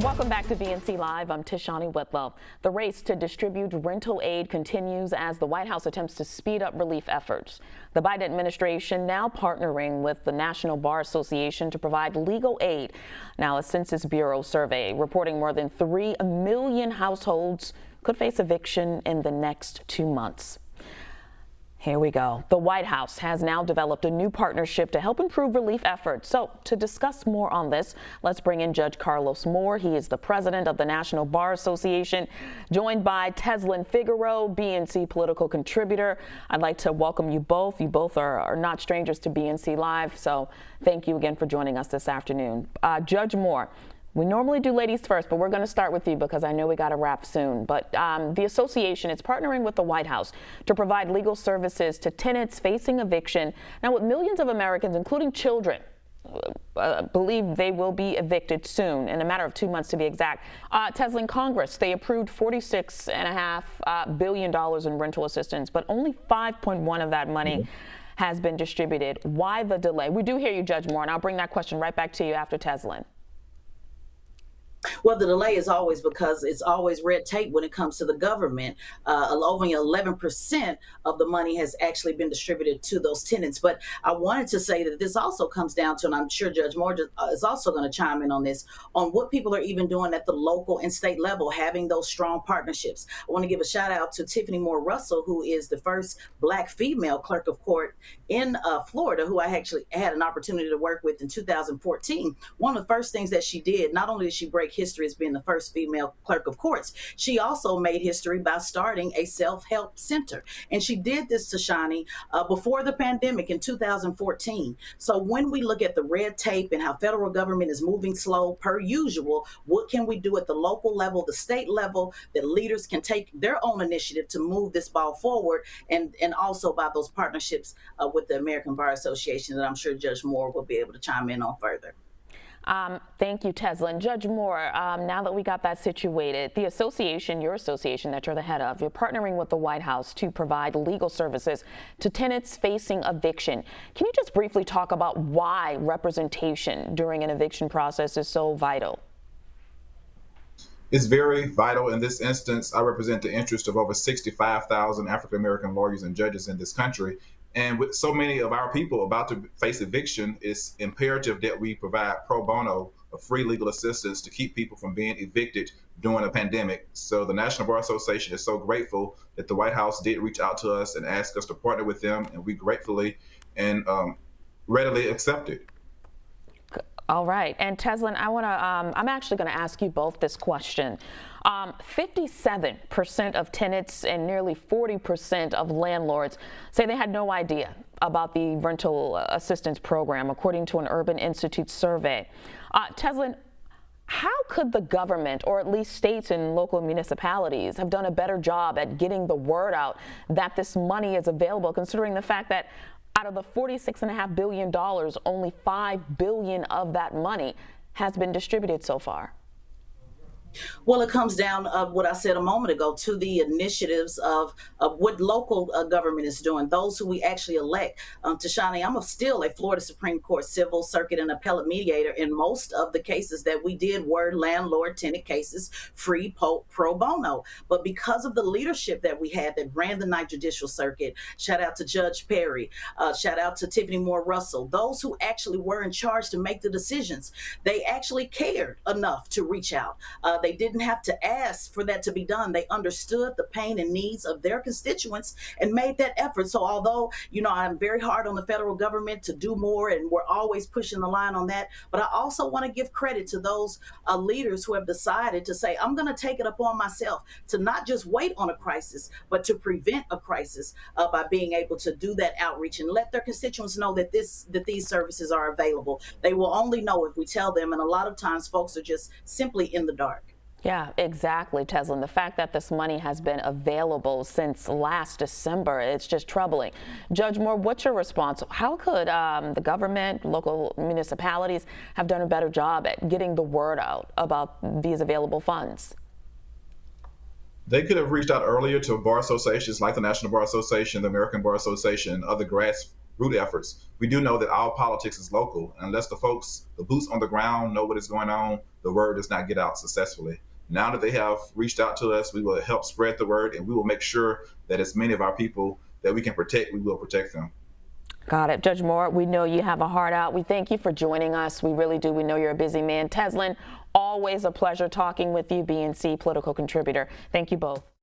Welcome back to BNC Live. I'm Tishani Whitlow. The race to distribute rental aid continues as the White House attempts to speed up relief efforts. The Biden administration now partnering with the National Bar Association to provide legal aid. Now, a Census Bureau survey reporting more than 3 million households could face eviction in the next 2 months. Here we go. The White House has now developed a new partnership to help improve relief efforts. So to discuss more on this, let's bring in Judge Carlos Moore. He is the president of the National Bar Association, joined by Tezlyn Figaro, BNC political contributor. I'd like to welcome you both. You both are not strangers to BNC Live, so thank you again for joining us this afternoon. Judge Moore, we normally do ladies first, but we're going to start with you because I know we got to wrap soon. But the association is partnering with the White House to provide legal services to tenants facing eviction. Now, with millions of Americans, including children, believe they will be evicted soon, in a matter of 2 months to be exact. Tezlyn, Congress, they approved $46.5 billion in rental assistance, but only 5.1 of that money has been distributed. Why the delay? We do hear you, Judge Moore, and I'll bring that question right back to you after Tezlyn. Well, the delay is always because it's always red tape when it comes to the government. Only 11% of the money has actually been distributed to those tenants. But I wanted to say that this also comes down to, and I'm sure Judge Moore is also going to chime in on this, on what people are even doing at the local and state level, having those strong partnerships. I want to give a shout out to Tiffany Moore Russell, who is the first Black female clerk of court in Florida, who I actually had an opportunity to work with in 2014. One of the first things that she did, not only did she break history as being the first female clerk of courts, she also made history by starting a self-help center. And she did this, Tashani, before the pandemic in 2014. So when we look at the red tape and how federal government is moving slow per usual, what can we do at the local level, the state level, that leaders can take their own initiative to move this ball forward, and also by those partnerships with the American Bar Association that I'm sure Judge Moore will be able to chime in on further. Thank you, Tezlyn. Judge Moore, now that we got that situated, the association, your association that you're the head of, you're partnering with the White House to provide legal services to tenants facing eviction. Can you just briefly talk about why representation during an eviction process is so vital? It's very vital. In this instance, I represent the interest of over 65,000 African-American lawyers and judges in this country. And with so many of our people about to face eviction, it's imperative that we provide pro bono, free legal assistance to keep people from being evicted during a pandemic. So the National Bar Association is so grateful that the White House did reach out to us and ask us to partner with them, and we gratefully and readily accepted. All right. And Tezlyn, I'm actually going to ask you both this question. 57% of tenants and nearly 40% of landlords say they had no idea about the rental assistance program, according to an Urban Institute survey. Tezlyn, how could the government, or at least states and local municipalities, have done a better job at getting the word out that this money is available, considering the fact that out of the $46.5 billion, only $5 billion of that money has been distributed so far? Well, it comes down of what I said a moment ago to the initiatives of what local government is doing, those who we actually elect. Tashani, I'm still a Florida Supreme Court civil circuit and appellate mediator, and most of the cases that we did were landlord-tenant cases, free pro bono. But because of the leadership that we had that ran the Ninth Judicial Circuit, shout out to Judge Perry, shout out to Tiffany Moore Russell, those who actually were in charge to make the decisions, they actually cared enough to reach out. They didn't have to ask for that to be done. They understood the pain and needs of their constituents and made that effort. So although, I'm very hard on the federal government to do more, and we're always pushing the line on that, but I also want to give credit to those leaders who have decided to say, I'm going to take it upon myself to not just wait on a crisis, but to prevent a crisis by being able to do that outreach and let their constituents know that these services are available. They will only know if we tell them, and a lot of times folks are just simply in the dark. Yeah, exactly, Tezlyn. The fact that this money has been available since last December, it's just troubling. Judge Moore, what's your response? How could the government, local municipalities have done a better job at getting the word out about these available funds? They could have reached out earlier to bar associations like the National Bar Association, the American Bar Association, and other root efforts. We do know that all politics is local. Unless the folks, the boots on the ground, know what is going on, the word does not get out successfully. Now that they have reached out to us, we will help spread the word, and we will make sure that as many of our people that we can protect, we will protect them. Got it. Judge Moore, we know you have a heart out. We thank you for joining us. We really do. We know you're a busy man. Tezlyn, always a pleasure talking with you, BNC political contributor. Thank you both.